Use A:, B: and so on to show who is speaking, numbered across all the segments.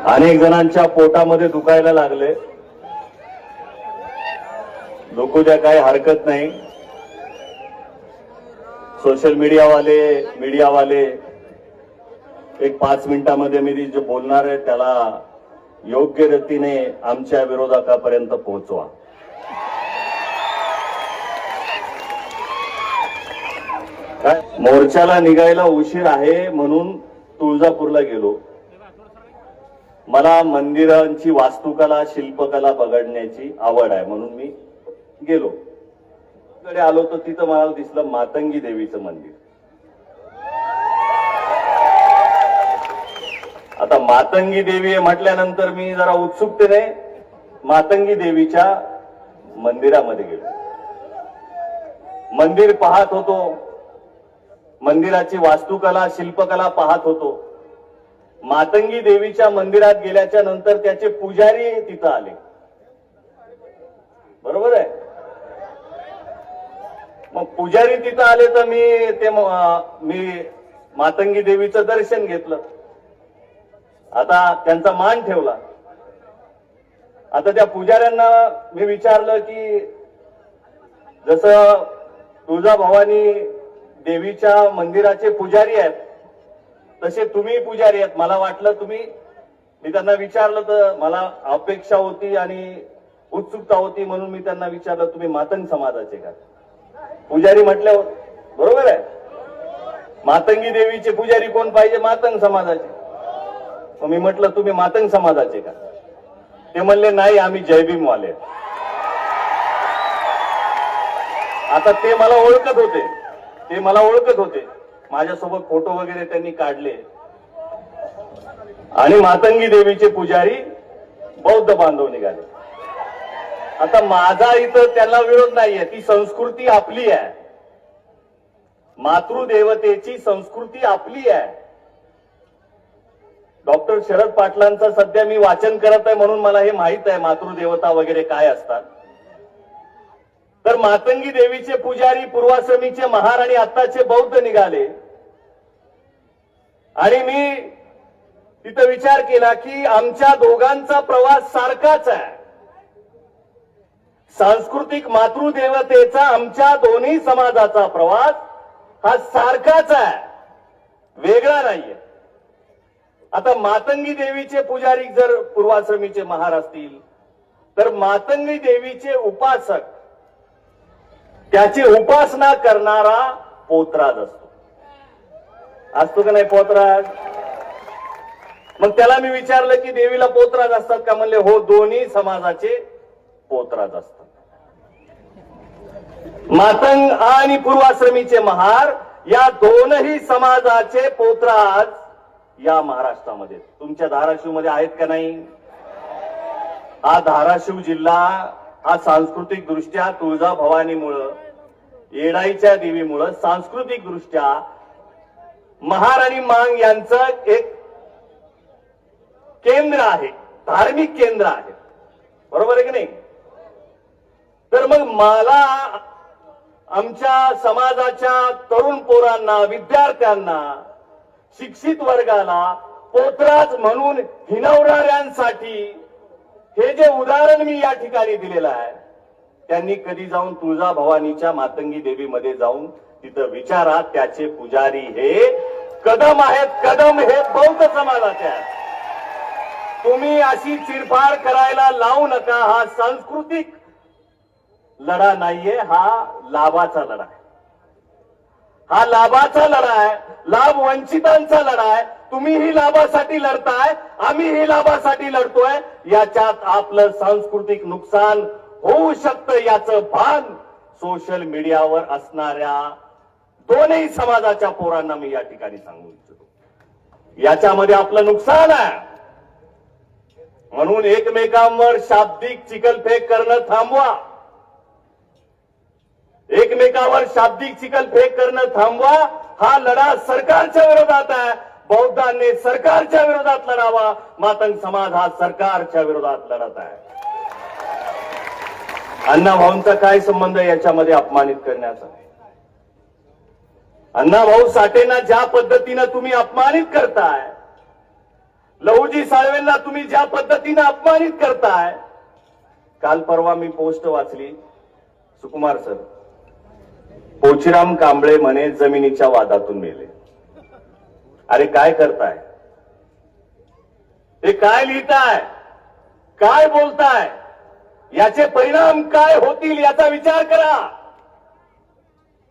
A: अनेक जणांच्या पोटामध्ये दुखायला लागले. दुखू द्या, काही हरकत नाही. सोशल मीडियावाले एक 5 मिनिटांमध्ये मी जे बोलणार आहे त्याला योग्य रीतीने आमच्या विरोधकापर्यंत पोहोचवा. मोर्चाला निघायला उशीर आहे म्हणून तुळजापूरला गेलो. मला मंदिरांची वास्तुकला शिल्पकला बघण्याची आवड आहे म्हणून मी गेलो. कडे आलो तर तिथं मला दिसलं मातंगी देवीचं मंदिर. आता मातंगी देवी म्हटल्यानंतर मी जरा उत्सुकतेने मातंगी देवीच्या मंदिरामध्ये गेलो. मंदिर पाहत होतो, मंदिराची वास्तुकला शिल्पकला पाहत होतो. मातंगी देवीच्या मंदिरात गेल्याच्या नंतर त्याचे पुजारी तिथं आले. बरोबर आहे. मग पुजारी तिथं आले तर मी मातंगी देवीचं दर्शन घेतलं. आता त्यांचा मान ठेवला. आता त्या पुजाऱ्यांना मी विचारलं की जसं तुळजाभवानी देवीच्या मंदिराचे पुजारी आहेत तसे तुम्ही पुजारी आहेत. मला वाटलं मी त्यांना विचारलं तर मला अपेक्षा होती आणि उत्सुकता होती म्हणून मी त्यांना विचारलं तुम्ही मातंग समाजाचे का? पुजारी म्हटल्यावर बरोबर आहे, मातंगी देवीचे पुजारी कोण पाहिजे? मातंग समाजाचे. मग मी म्हटलं तुम्ही मातंग समाजाचे का? ते म्हणले नाही, आम्ही जयभीम वाले. आता ते मला ओळखत होते. माझ्यासोबत फोटो वगैरे त्यांनी काढले. आणि मातंगी देवीचे पुजारी बौद्ध बांधव निघाले. आता माझा इथं त्यांना विरोध नाहीये. ती संस्कृती आपली आहे. मातृदेवतेची संस्कृती आपली आहे. डॉक्टर शरद पाटलांचं सध्या मी वाचन करत आहे म्हणून मला हे माहित आहे मातृदेवता वगैरे काय असतात. तर मातंगी देवीचे पुजारी पूर्वाश्रमीचे महार आणि आत्ताचे बौद्ध निघाले. आणि मी तिथं विचार केला की आमच्या दोघांचा प्रवास सारखाच आहे. सांस्कृतिक मातृदेवतेचा आमच्या दोन्ही समाजाचा प्रवास हा सारखाच आहे, वेगळा नाहीये. आता मातंगी देवीचे पुजारी जर पूर्वाश्रमीचे महार असतील तर मातंगी देवीचे उपासक त्याची उपासना करणारा पोतराज असतो का नाही? पोतराज. मग त्याला मी विचारलं की देवीला पोतराज असतात का? म्हणले हो, दोन्ही समाजाचे पोतराज असतात. मातंग आणि पूर्वाश्रमीचे महार या दोनही समाजाचे पोतराज या महाराष्ट्रामध्ये, तुमच्या धाराशिव मध्ये आहेत का नाही? हा धाराशिव जिल्हा हा सांस्कृतिक दृष्ट्या तुळजाभवानीमुळं, येडाईच्या देवीमुळं सांस्कृतिक दृष्ट्या महार आणि मांग यांचं एक केंद्र आहे, धार्मिक केंद्र आहे. बरोबर आहे की नाही? तर मग मला आमच्या समाजाच्या तरुण पोरांना, विद्यार्थ्यांना, शिक्षित वर्गाला पोतराज म्हणून हिणवणाऱ्यांसाठी हे जे उदाहरण मी या ठिकाणी दिलेलं आहे, त्यांनी कधी जाऊन तुळजाभवानीच्या मातंगी देवीमध्ये जाऊन तिथं विचारा. त्याचे पुजारी हे कदम आहेत. कदम हे बौद्ध समाजाचे आहेत. तुम्ही अशी चिरफाड करायला लावू नका. हा सांस्कृतिक लढा नाहीये, हा लाभाचा लढा आहे. हा लाभाचा लढा आहे, लाभ वंचितांचा लढा आहे. तुम्हीही लाभासाठी लढताय, आम्हीही लाभासाठी लढतोय. याच्यात आपलं सांस्कृतिक नुकसान होऊ शकतं याचं भान सोशल मीडियावर असणाऱ्या दोनही समाजाच्या पोरांना मी या ठिकाणी सांगू इच्छितो. याच्यामध्ये आपलं नुकसान आहे. म्हणून एकमेकांवर शाब्दिक चिखलफेक करणं थांबवा. एकमेकावर शाब्दिक चिखलफेक करणं थांबवा. हा लढा सरकारच्या विरोधात आहे. बौद्धांनी सरकारच्या विरोधात लढावा. मातंग समाज हा सरकारच्या विरोधात लढत आहे. अण्णाभाऊंचा काय संबंध याच्यामध्ये अपमानित करण्याचा? अण्णाभाऊ साठेंना ज्या पद्धतीनं तुम्ही अपमानित करताय, लहुजी साळवेंना तुम्ही ज्या पद्धतीने अपमानित करताय, काल परवा मी पोस्ट वाचली, सुकुमार सर, पोचीराम कांबळे म्हणे जमिनीच्या वादातून मेले. अरे काय करताय, हे काय लिहिताय, काय बोलताय, याचे परिणाम काय होतील याचा विचार करा.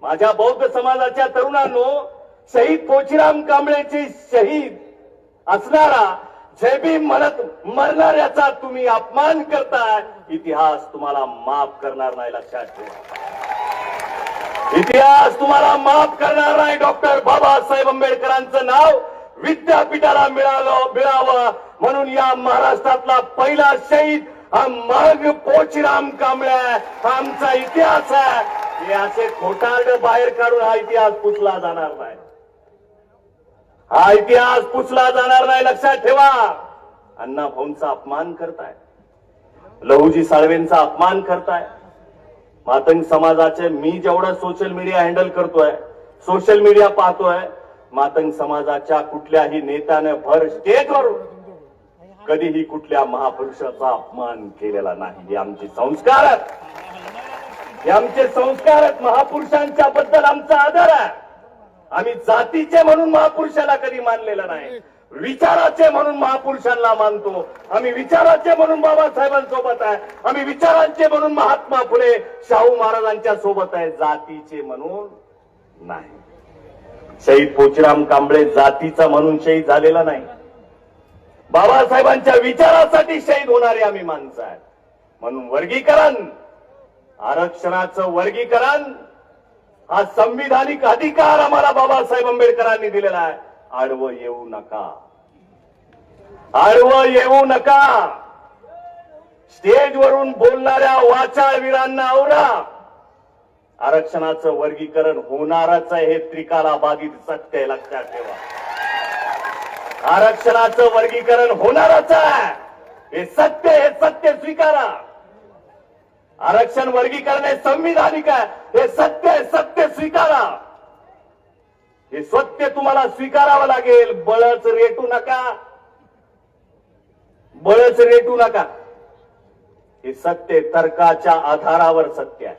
A: माझ्या बौद्ध समाजाच्या तरुणांनो, शहीद पोचीराम कांबळेचे शहीद असणारा जय भीम म्हणत मरणाऱ्याचा तुम्ही अपमान करताय. इतिहास तुम्हाला माफ करणार नाही, लक्षात ठेवा. इतिहास तुम्हाला माफ करणार नाही. डॉक्टर बाबासाहेब आंबेडकरांचं नाव विद्यापीठाला मिळावं म्हणून या महाराष्ट्रातला पहिला शहीद हा मग पोचीराम कांबळे, हा आमचा इतिहास आहे. हे असे खोटारड बाहेर काढून हा इतिहास पुसला जाणार नाही. हा इतिहास पुसला जाणार नाही, लक्षात ठेवा. अण्णा भाऊंचा अपमान करताय, लहुजी साळवेंचा अपमान करताय. मातंग समाजाचे मी जेवढा सोशल मीडिया हँडल करतोय, सोशल मीडिया पाहतोय, मातंग समाजाच्या कुठल्याही नेत्याने भर स्टेजवर कधीही कुठल्या महापुरुषाचा अपमान केलेला नाही. हे आमचे संस्कार आहेत, हे आमचे संस्कार आहेत. महापुरुषांच्या बद्दल आमचा आदर आहे. आम्ही जातीचे म्हणून महापुरुषाला कधी मानलेलं नाही, विचाराचे म्हणून महापुरुषांना मानतो. आम्ही विचाराचे म्हणून बाबासाहेबांसोबत आहे, आम्ही विचारांचे म्हणून महात्मा फुले शाहू महाराजांच्या सोबत आहे, जातीचे म्हणून नाही. शहीद पोचीराम कांबळे जातीचा म्हणून शहीद झालेला नाही, बाबासाहेबांच्या विचारासाठी शहीद होणारे आम्ही माणसं आहे. म्हणून वर्गीकरण, आरक्षणाचं वर्गीकरण हा संविधानिक अधिकार आम्हाला बाबासाहेब आंबेडकरांनी दिलेला आहे. आडवं येऊ नका, आडवं येऊ नका. स्टेजवरून बोलणाऱ्या वाचाळवीरांना आवरा. आरक्षणाचं वर्गीकरण होणारच आहे, हे त्रिकालाबाधित सत्य आहे, लक्षात ठेवा. आरक्षणाचं वर्गीकरण होणारच आहे, हे सत्य स्वीकारा. आरक्षण वर्गीकरण हे संविधानिक आहे, हे सत्य स्वीकारा. हे सत्य तुम्हाला स्वीकारावं लागेल. बळच रेटू नका, बळच रेटू नका. हे सत्य तर्काच्या आधारावर सत्य आहे.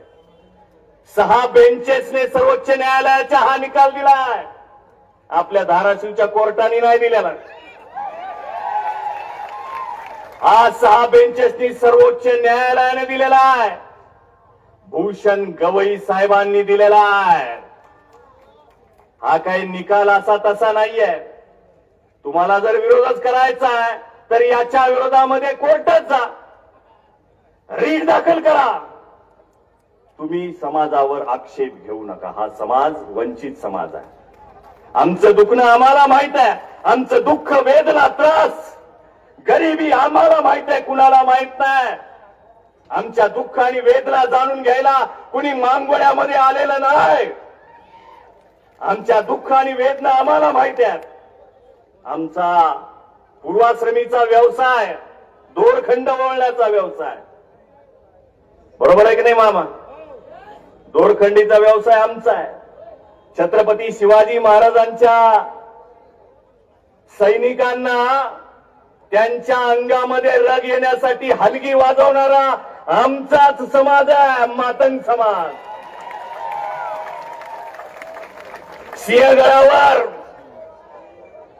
A: 6 बेंचेसने सर्वोच्च न्यायालयाचा हा निकाल दिलाय, आपल्या धाराशिवच्या कोर्टाने नाही दिलेला. हा 6 बेंचेसनी सर्वोच्च न्यायालयाने दिलेला आहे, भूषण गवई साहेबांनी दिलेला आहे. हा काही निकाल असा तसा नाहीये. तुम्हाला जर विरोधच करायचा आहे तर याच्या विरोधामध्ये कोर्टात जा, रीट दाखल करा. तुम्ही समाजावर आक्षेप घेऊ नका. हा समाज वंचित समाज आहे. आमचं दुखणं आम्हाला माहित आहे, आमचं दुःख, वेदना, त्रास, गरिबी आम्हाला माहित आहे, कुणाला माहित नाही. आमच्या दुःख आणि वेदना जाणून घ्यायला कुणी मांगोड्यामध्ये आलेलं नाही. आमच्या दुःख आणि वेदना आम्हाला माहित आहेत. आमचा पूर्वाश्रमीचा व्यवसाय, दोरखंड वळण्याचा व्यवसाय, बरोबर आहे की नाही मामा? दोरखंडीचा व्यवसाय आमचा आहे. छत्रपती शिवाजी महाराजांच्या सैनिकांना त्यांच्या अंगामध्ये रग येण्यासाठी हलगी वाजवणारा आमचाच समाज आहे, मातंग समाज.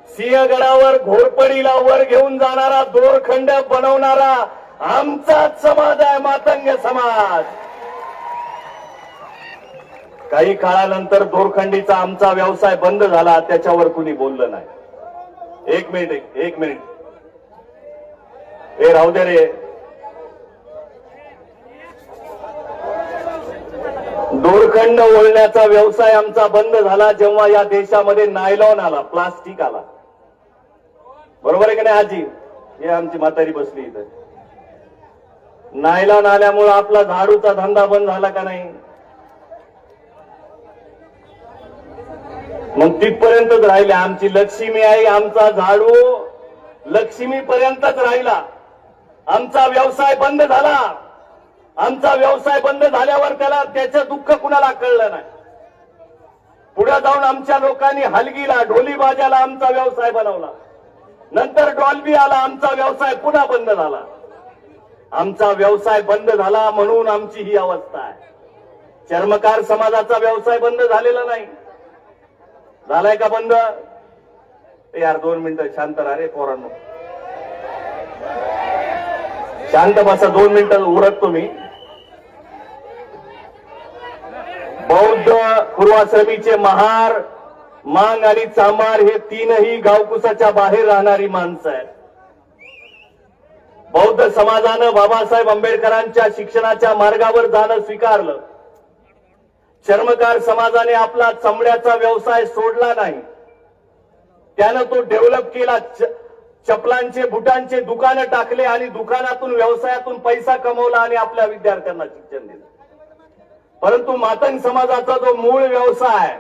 A: सिंहगडावर घोरपडीला वर घेऊन जाणारा, दोरखंड बनवणारा आमचाच समाज आहे, मातंग समाज. काही काळानंतर दोरखंडीचा आमचा व्यवसाय बंद झाला, त्याच्यावर कुणी बोललं नाही. एक मिनिट हे राहू दे रे. दोरखंड ओढण्याचा व्यवसाय आमचा बंद झाला जेव्हा या देशामध्ये नायलॉन आला, प्लास्टिक आला. बरोबर आहे की नाही आजी? हे आमची म्हातारी बसली इथं. नायलॉन आल्यामुळे आपला झाडूचा धंदा बंद झाला का नाही? मग तिथपर्यंतच राहिले. आमची लक्ष्मी आई, आमचा झाडू लक्ष्मीपर्यंतच राहिला. आमचा व्यवसाय बंद झाला. आमचा व्यवसाय बंद झाल्यावर त्याचं दुःख कुणाला कळलं नाही. पुढे जाऊन आमच्या लोकांनी हलगीला, ढोली बाजाला आमचा व्यवसाय बनवला. नंतर डॉल्बी आला, आमचा व्यवसाय पुन्हा बंद झाला. आमचा व्यवसाय बंद झाला म्हणून आमची ही अवस्था आहे. चर्मकार समाजाचा व्यवसाय बंद झालेला नाही. झालाय का बंद? यार 2 मिनिटं शांत राहा रे पोरांनो, शांत बसा 2 मिनिटं उरकतो मी. बौद्ध पूर्वाश्रमीचे महार, मांग आणि चांभार हे तीनही गावकुसाच्या बाहेर राहणारी माणसं आहेत. बौद्ध समाजानं बाबासाहेब आंबेडकरांच्या शिक्षणाच्या मार्गावर जाणं स्वीकारलं. चर्मकार समाजाने आपला चमड्याचा व्यवसाय सोडला नाही. त्यानं तो डेव्हलप केला. चपलांचे बुटांचे दुकानं टाकले आणि दुकानातून व्यवसायातून पैसा कमवला आणि आपल्या विद्यार्थ्यांना शिक्षण दिलं. परंतु मातंग समाजाचा जो मूळ व्यवसाय